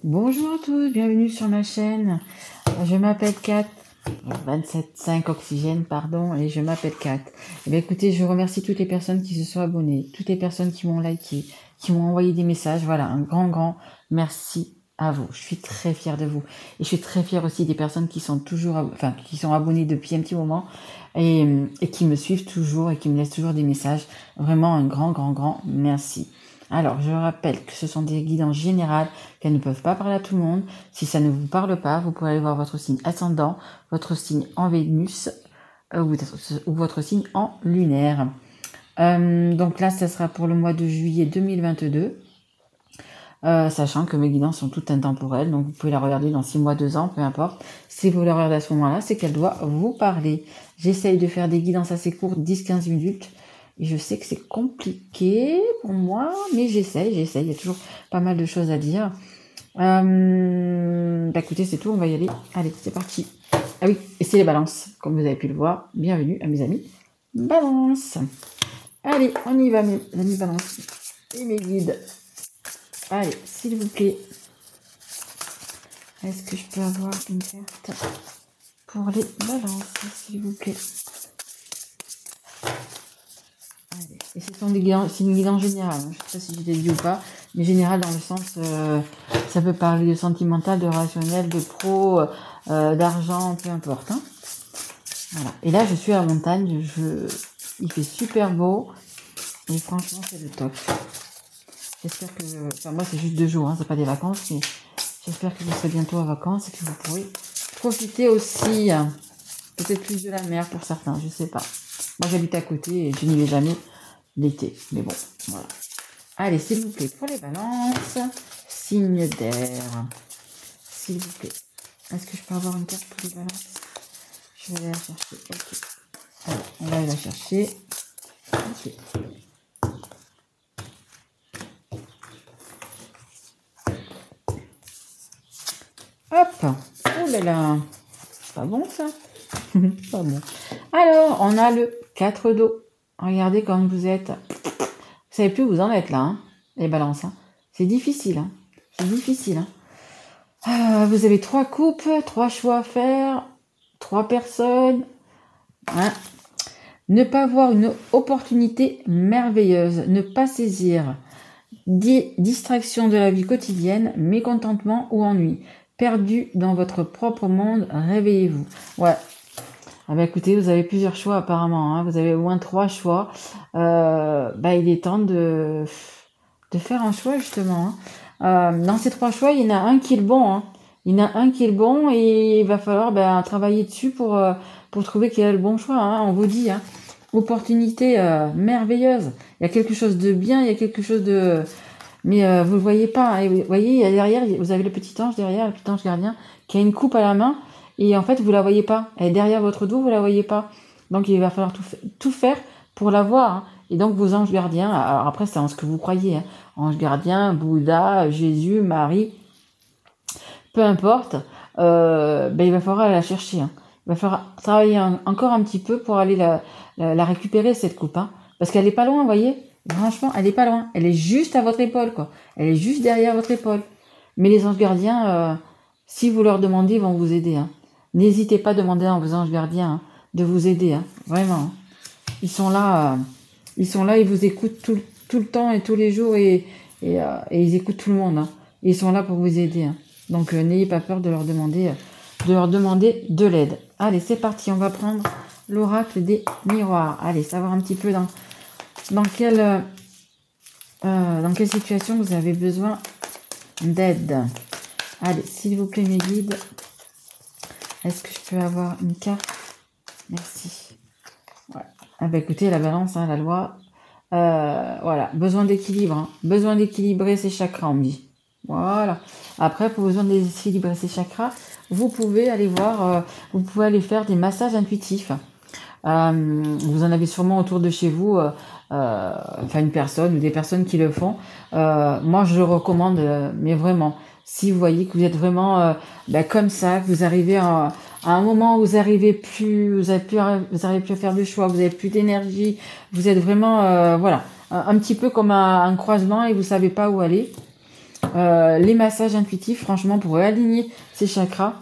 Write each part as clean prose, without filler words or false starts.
Bonjour à tous, bienvenue sur ma chaîne. Je m'appelle Kat, 27,5 oxygène, pardon, et je m'appelle Kat. Eh bien, écoutez, je remercie toutes les personnes qui se sont abonnées, toutes les personnes qui m'ont liké, qui m'ont envoyé des messages. Voilà, un grand merci à vous. Je suis très fière de vous. Et je suis très fière aussi des personnes qui sont toujours, qui sont abonnées depuis un petit moment et qui me suivent toujours et qui me laissent toujours des messages. Vraiment un grand merci. Alors, je rappelle que ce sont des guides en général, qu'elles ne peuvent pas parler à tout le monde. Si ça ne vous parle pas, vous pouvez aller voir votre signe ascendant, votre signe en Vénus ou votre signe en lunaire. Donc là, ça sera pour le mois de juillet 2022. Sachant que mes guidances sont toutes intemporelles, donc vous pouvez la regarder dans 6 mois, 2 ans, peu importe. Si vous la regardez à ce moment-là, c'est qu'elle doit vous parler. J'essaye de faire des guidances assez courtes, 10-15 minutes. Et je sais que c'est compliqué pour moi, mais j'essaye. Il y a toujours pas mal de choses à dire. Écoutez, c'est tout, on va y aller. Allez, c'est parti. Ah oui, et c'est les balances, comme vous avez pu le voir. Bienvenue à mes amis balance. Allez, on y va, mes amis balance. Et mes guides. Allez, s'il vous plaît. Est-ce que je peux avoir une carte pour les balances, s'il vous plaît? Allez. Et c'est une guidance générale. Je ne sais pas si je l'ai dit ou pas, mais générale dans le sens, ça peut parler de sentimental, de relationnel, de pro, d'argent, peu importe. Hein. Voilà. Et là, je suis à la montagne. Il fait super beau. Et franchement, c'est le top. J'espère que... Enfin, moi, c'est juste 2 jours, hein, c'est pas des vacances, mais j'espère que vous serez bientôt en vacances et que vous pourrez profiter aussi, peut-être plus de la mer pour certains, je sais pas. Moi, j'habite à côté et je n'y vais jamais l'été, mais bon, voilà. Allez, s'il vous plaît, pour les balances, signe d'air, s'il vous plaît. Est-ce que je peux avoir une carte pour les balances? Je vais aller la chercher, ok. Allez, on va aller la chercher. Ok. Hop, oh là là, c'est pas bon ça. Pas bon. Alors, on a le 4 d'eau. Regardez comme vous êtes. Vous savez plus où vous en êtes là, hein, les balances. Hein. C'est difficile. Hein. C'est difficile. Hein. Vous avez 3 coupes, 3 choix à faire, 3 personnes. Hein. Ne pas voir une opportunité merveilleuse, ne pas saisir. Distraction de la vie quotidienne, mécontentement ou ennui. Perdu dans votre propre monde, réveillez-vous. Ouais. Ah bah écoutez, vous avez plusieurs choix apparemment, hein. Vous avez au moins 3 choix. Il est temps de faire un choix justement. Hein. Dans ces 3 choix, il y en a un qui est le bon. Hein. Il y en a un qui est le bon et il va falloir travailler dessus pour trouver quel est le bon choix. Hein. On vous dit, hein. Opportunité merveilleuse. Il y a quelque chose de bien, il y a quelque chose de... Mais vous le voyez pas. Hein. Et vous voyez, derrière, vous avez le petit ange derrière, le petit ange gardien, qui a une coupe à la main. Et en fait, vous la voyez pas. Elle est derrière votre dos, vous la voyez pas. Donc, il va falloir tout faire pour la voir. Hein. Et donc, vos anges gardiens, alors après, c'est en ce que vous croyez. Hein. Ange gardien, Bouddha, Jésus, Marie, peu importe. Il va falloir aller la chercher. Hein. Il va falloir travailler encore un petit peu pour aller la récupérer, cette coupe. Hein. Parce qu'elle est pas loin, vous voyez. Franchement, elle est pas loin. Elle est juste à votre épaule, quoi. Elle est juste derrière votre épaule. Mais les anges gardiens, si vous leur demandez, ils vont vous aider. Hein. N'hésitez pas à demander à vos anges gardiens hein, de vous aider, hein, vraiment. Hein. Ils sont là, ils vous écoutent tout le temps et tous les jours et ils écoutent tout le monde. Hein. Ils sont là pour vous aider. Hein. Donc n'ayez pas peur de leur demander de l'aide. Allez, c'est parti, on va prendre l'oracle des miroirs. Allez, savoir un petit peu dans quelle situation vous avez besoin d'aide. Allez, s'il vous plaît, mes guides. Est-ce que je peux avoir une carte? Merci. Ouais. Ah bah écoutez, la balance, hein, la loi. Voilà, besoin d'équilibre. Hein. Besoin d'équilibrer ses chakras, on me dit. Voilà. Après, pour besoin d'équilibrer ses chakras, vous pouvez aller voir, vous pouvez aller faire des massages intuitifs. Vous en avez sûrement autour de chez vous, une personne ou des personnes qui le font. Moi, je le recommande, mais vraiment. Si vous voyez que vous êtes vraiment comme ça, que vous arrivez à un moment où vous arrivez plus à faire de choix, vous avez plus d'énergie, vous êtes vraiment un petit peu comme un croisement et vous savez pas où aller. Les massages intuitifs, franchement, pour réaligner ces chakras,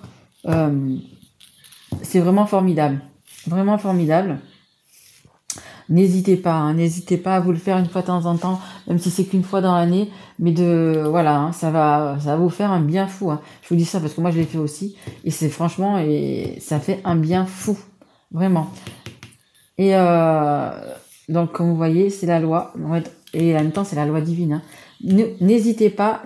c'est vraiment formidable. Vraiment formidable. N'hésitez pas, hein, n'hésitez pas à vous le faire une fois de temps en temps, même si c'est qu'une fois dans l'année. Mais voilà, hein, ça va vous faire un bien fou. Hein. Je vous dis ça parce que moi je l'ai fait aussi. Et c'est franchement, et ça fait un bien fou. Vraiment. Et donc, comme vous voyez, c'est la loi. Et en même temps, c'est la loi divine. Hein. N'hésitez pas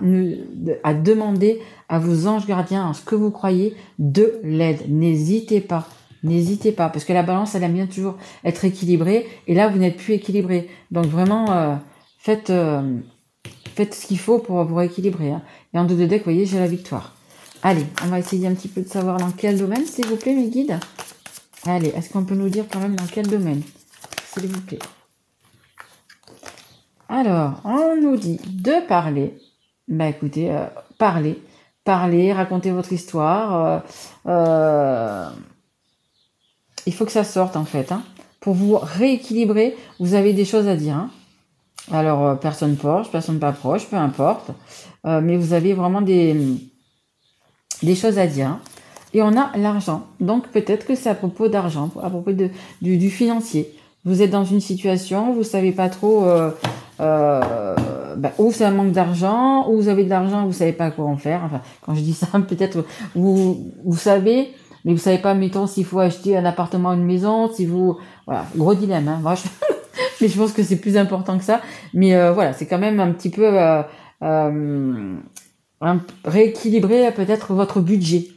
à demander à vos anges gardiens, en ce que vous croyez, de l'aide. N'hésitez pas. N'hésitez pas, parce que la balance, elle aime bien toujours être équilibrée, et là, vous n'êtes plus équilibré. Donc vraiment, faites ce qu'il faut pour équilibrer. Hein. Et en 2 de deck, vous voyez, j'ai la victoire. Allez, on va essayer un petit peu de savoir dans quel domaine, s'il vous plaît, mes guides. Allez, est-ce qu'on peut nous dire quand même dans quel domaine, s'il vous plaît. Alors, on nous dit de parler. Bah écoutez, parlez, racontez votre histoire. Il faut que ça sorte en fait. Hein. Pour vous rééquilibrer, vous avez des choses à dire. Hein. Alors, personne proche, personne pas proche, peu importe. Mais vous avez vraiment des choses à dire. Hein. Et on a l'argent. Donc, peut-être que c'est à propos d'argent, à propos du financier. Vous êtes dans une situation, vous savez pas trop où c'est un manque d'argent, ou vous avez de l'argent, vous savez pas quoi en faire. Enfin, quand je dis ça, peut-être vous savez, mais vous savez pas, mettons, s'il faut acheter un appartement ou une maison, si vous... Voilà, gros dilemme. Hein. Moi, mais je pense que c'est plus important que ça. Mais voilà, c'est quand même un petit peu rééquilibrer peut-être votre budget.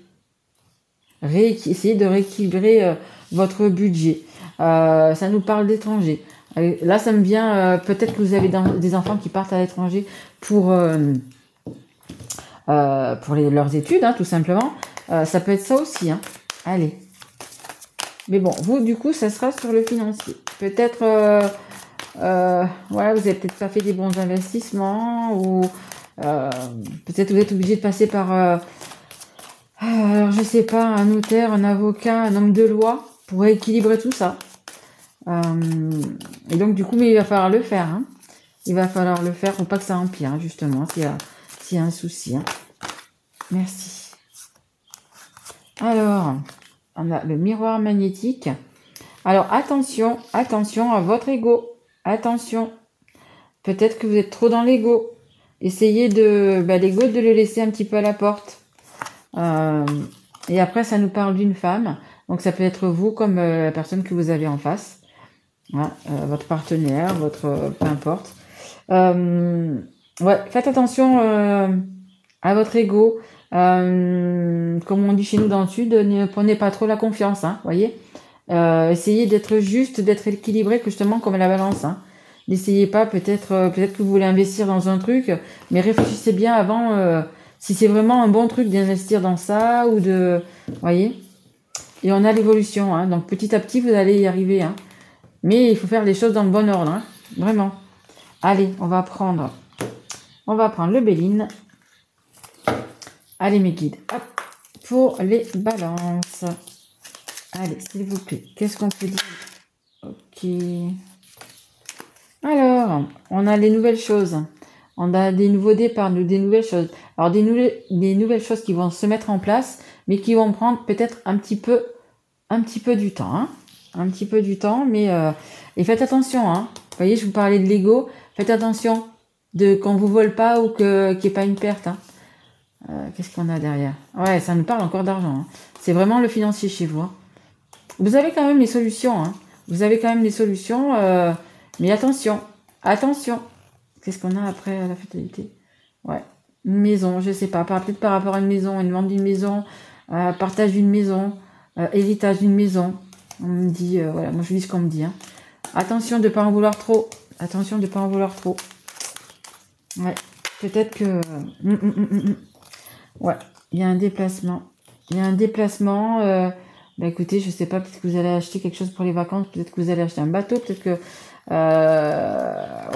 Essayez de rééquilibrer votre budget. Ça nous parle d'étrangers. Là, ça me vient, peut-être que vous avez des enfants qui partent à l'étranger pour leurs études, hein, tout simplement. Ça peut être ça aussi. Hein. Allez. Mais bon, vous, du coup, ça sera sur le financier. Peut-être, voilà, vous avez peut-être pas fait des bons investissements, ou peut-être vous êtes obligé de passer par, alors je sais pas, un notaire, un avocat, un homme de loi pour équilibrer tout ça. Et donc, du coup, mais il va falloir le faire. Hein. Il va falloir le faire pour pas que ça empire, hein, justement, s'il y a un souci. Hein. Merci. Alors, on a le miroir magnétique. Alors, attention à votre ego. Attention. Peut-être que vous êtes trop dans l'ego. Essayez l'ego, de le laisser un petit peu à la porte. Et après, ça nous parle d'une femme. Donc, ça peut être vous comme la personne que vous avez en face. Hein, votre partenaire, peu importe. Ouais, faites attention à votre ego. Comme on dit chez nous dans le sud, ne prenez pas trop la confiance, hein, voyez. Essayez d'être juste, d'être équilibré, justement comme la balance. Hein. N'essayez pas, peut-être que vous voulez investir dans un truc, mais réfléchissez bien avant si c'est vraiment un bon truc d'investir dans ça ou de, voyez. Et on a l'évolution, hein, donc petit à petit vous allez y arriver. Hein. Mais il faut faire les choses dans le bon ordre, hein, vraiment. Allez, on va prendre le Béline. Allez, mes guides, hop, pour les balances. Allez, s'il vous plaît, qu'est-ce qu'on peut dire? Ok. Alors, on a les nouvelles choses. On a des nouveaux départs, des nouvelles choses. Alors, des nouvelles choses qui vont se mettre en place, mais qui vont prendre peut-être un petit peu du temps. Hein. Un petit peu du temps, mais... et faites attention, hein. Vous voyez, je vous parlais de l'ego. Faites attention qu'on vous vole pas ou qu'il n'y ait pas une perte. Hein. Qu'est-ce qu'on a derrière? Ouais, ça nous parle encore d'argent. Hein. C'est vraiment le financier chez vous. Hein. Vous avez quand même les solutions. Hein. Vous avez quand même les solutions, mais attention. Attention. Qu'est-ce qu'on a après la fatalité? Ouais. Une maison, je sais pas. Peut-être par rapport à une maison, une vente d'une maison, partage d'une maison, héritage d'une maison. On me dit, voilà, moi je dis ce qu'on me dit. Hein. Attention de ne pas en vouloir trop. Attention de ne pas en vouloir trop. Ouais. Peut-être que... Ouais, il y a un déplacement. Il y a un déplacement. Écoutez, je sais pas, peut-être que vous allez acheter quelque chose pour les vacances, peut-être que vous allez acheter un bateau, peut-être que...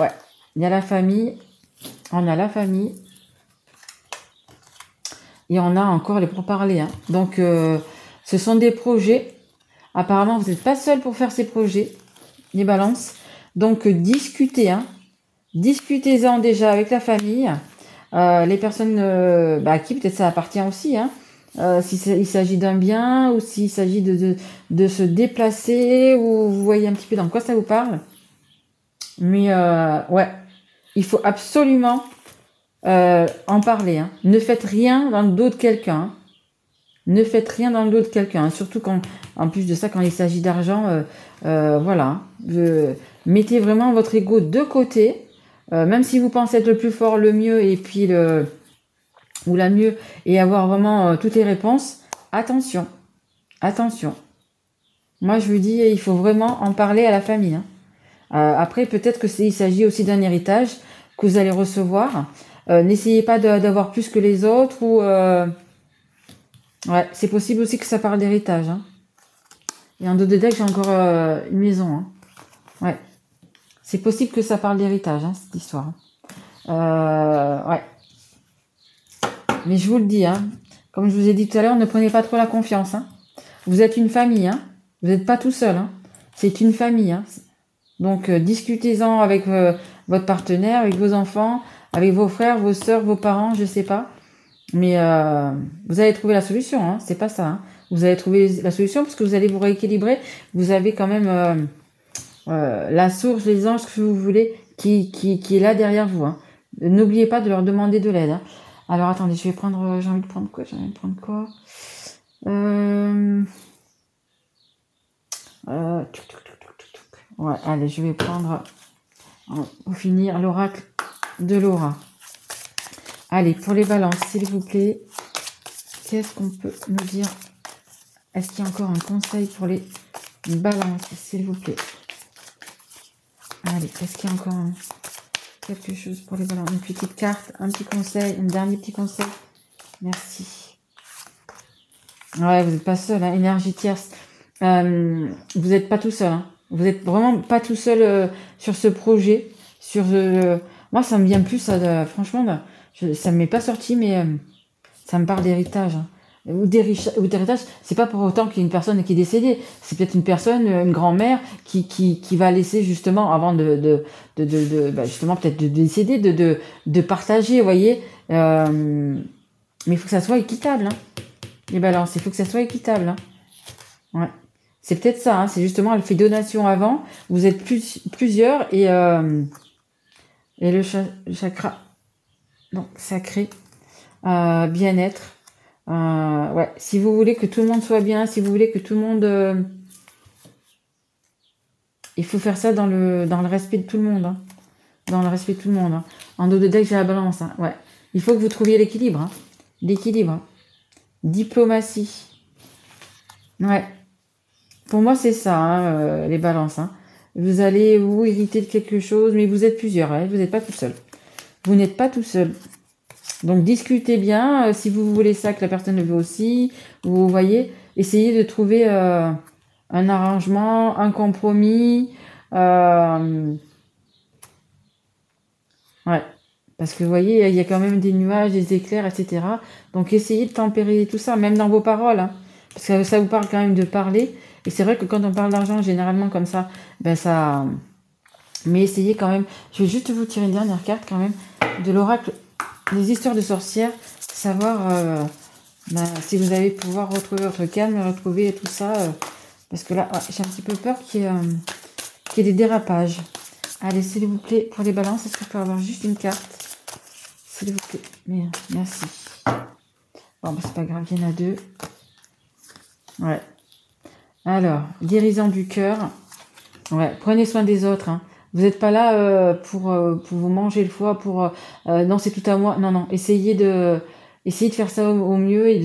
ouais, il y a la famille. On a la famille. Et on a encore les pourparlers. Hein. Donc, ce sont des projets. Apparemment, vous n'êtes pas seul pour faire ces projets, les balances. Donc, discutez. Hein. Discutez-en déjà avec la famille. Les personnes à qui peut-être ça appartient aussi, hein. Il s'agit d'un bien ou s'il s'agit de se déplacer, ou vous voyez un petit peu dans quoi ça vous parle. Mais ouais, il faut absolument en parler, hein. Ne faites rien dans le dos de quelqu'un, hein. Ne faites rien dans le dos de quelqu'un, hein. Surtout quand, en plus de ça, quand il s'agit d'argent, voilà. Mettez vraiment votre ego de côté, même si vous pensez être le plus fort, le mieux, et puis ou la mieux, et avoir vraiment toutes les réponses. Attention, attention. Moi, je vous dis, il faut vraiment en parler à la famille, hein. Après, peut-être il s'agit aussi d'un héritage que vous allez recevoir. N'essayez pas d'avoir plus que les autres, ou ouais, c'est possible aussi que ça parle d'héritage, hein. Et en dos de deck, j'ai encore une maison, hein. Ouais, c'est possible que ça parle d'héritage, hein, cette histoire. Ouais. Mais je vous le dis, hein, comme je vous ai dit tout à l'heure, ne prenez pas trop la confiance, hein. Vous êtes une famille, hein. Vous n'êtes pas tout seul, hein. C'est une famille, hein. Donc, discutez-en avec votre partenaire, avec vos enfants, avec vos frères, vos sœurs, vos parents, je sais pas. Mais vous allez trouver la solution, hein. C'est pas ça, hein. Vous allez trouver la solution parce que vous allez vous rééquilibrer. Vous avez quand même la source, les anges, que vous voulez, qui est là derrière vous, hein. N'oubliez pas de leur demander de l'aide, hein. Alors, attendez, je vais prendre... J'ai envie de prendre quoi? Ouais, allez, je vais prendre... Pour finir, l'oracle de Laura. Allez, pour les balances, s'il vous plaît, qu'est-ce qu'on peut nous dire? Est-ce qu'il y a encore un conseil pour les balances, s'il vous plaît? Allez, est-ce qu'il y a encore quelque chose pour les balances? Une petite carte, un petit conseil, un dernier petit conseil. Merci. Ouais, vous n'êtes pas seul, hein, énergie tierce. Vous n'êtes pas tout seul, hein. Vous n'êtes vraiment pas tout seul sur ce projet. Moi, ça me vient plus, franchement, ça ne m'est pas sorti, mais ça me parle d'héritage, hein. Ou d'héritage, c'est pas pour autant qu'il y a une personne qui est décédée. C'est peut-être une personne, une grand-mère, qui va laisser justement, avant justement peut-être de décéder, de partager, vous voyez. Mais il faut que ça soit équitable, hein. Les balances, il faut que ça soit équitable, hein. Ouais. C'est peut-être ça, hein. C'est justement, elle fait donation avant, vous êtes plusieurs, et le chakra, donc sacré, bien-être. Ouais, si vous voulez que tout le monde soit bien, si vous voulez que tout le monde... il faut faire ça dans le respect de tout le monde, hein. Dans le respect de tout le monde, hein. En dos de deck, j'ai la balance, hein. Ouais. Il faut que vous trouviez l'équilibre, hein. L'équilibre, hein. Diplomatie. Ouais. Pour moi, c'est ça, hein, les balances, hein. Vous allez vous hériter de quelque chose, mais vous êtes plusieurs, hein. Vous n'êtes pas tout seul. Vous n'êtes pas tout seul. Donc, discutez bien. Si vous voulez ça, que la personne le veut aussi, vous voyez, essayez de trouver un arrangement, un compromis. Ouais. Parce que vous voyez, il y a quand même des nuages, des éclairs, etc. Donc, essayez de tempérer tout ça, même dans vos paroles, hein. Parce que ça vous parle quand même de parler. Et c'est vrai que quand on parle d'argent, généralement comme ça, ben ça... Mais essayez quand même... Je vais juste vous tirer une dernière carte quand même de l'oracle des histoires de sorcières. Savoir si vous allez pouvoir retrouver votre calme, retrouver tout ça. Parce que là, j'ai un petit peu peur qu'il y ait des dérapages. Allez, s'il vous plaît, pour les balances, est-ce que je peux avoir juste une carte? S'il vous plaît. Merci. Bon, ben, c'est pas grave, il y en a deux. Ouais. Alors, guérison du cœur. Ouais, prenez soin des autres, hein. Vous n'êtes pas là pour vous manger le foie, pour non, c'est tout à moi. Non, non, essayez de faire ça au mieux, et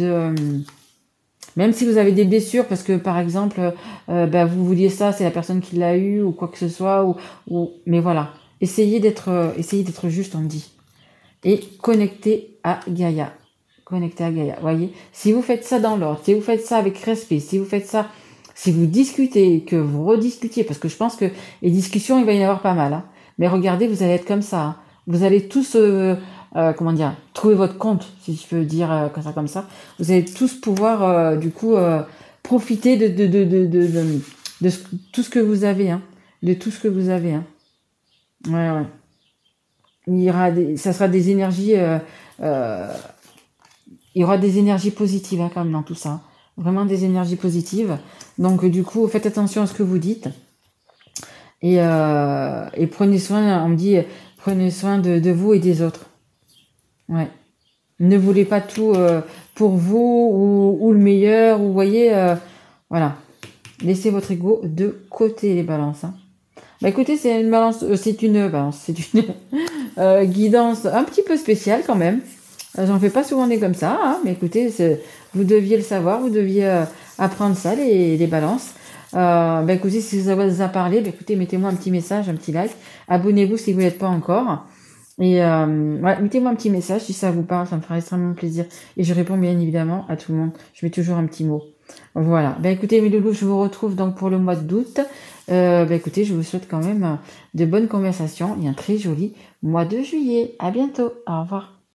même si vous avez des blessures, parce que par exemple, vous vouliez ça, c'est la personne qui l'a eu, ou quoi que ce soit, mais voilà, essayez d'être juste, on dit, et connectez à Gaïa. Connectez à Gaïa, voyez. Si vous faites ça dans l'ordre, si vous faites ça avec respect, si vous faites ça, si vous discutez, que vous rediscutiez, parce que je pense que les discussions, il va y en avoir pas mal, hein. Mais regardez, vous allez être comme ça, hein. Vous allez tous, trouver votre compte, si je peux dire comme ça. Vous allez tous pouvoir, du coup, profiter de tout ce que vous avez, hein. De tout ce que vous avez, hein. Ouais, ouais. ça sera des énergies, euh, il y aura des énergies positives hein, quand même dans tout ça. Vraiment des énergies positives. Donc du coup, faites attention à ce que vous dites. Et prenez soin, on me dit, prenez soin de vous et des autres. Ouais. Ne voulez pas tout pour vous ou le meilleur, ou vous voyez, voilà. Laissez votre ego de côté, les balances. Hein. Bah écoutez, c'est une balance, c'est une balance, c'est une guidance un petit peu spéciale quand même. J'en fais pas souvent des comme ça, hein, mais écoutez, vous deviez le savoir, vous deviez apprendre ça, les balances. Bah écoutez, si vous avez à parler, bah écoutez, mettez-moi un petit message, un petit like. Abonnez-vous si vous n'êtes pas encore. Et ouais, mettez-moi un petit message si ça vous parle, ça me fera extrêmement plaisir. Et je réponds bien évidemment à tout le monde. Je mets toujours un petit mot. Voilà. Ben écoutez, mes loulous, je vous retrouve donc pour le mois d'août. Ben écoutez, je vous souhaite quand même de bonnes conversations et un très joli mois de juillet. À bientôt. Au revoir.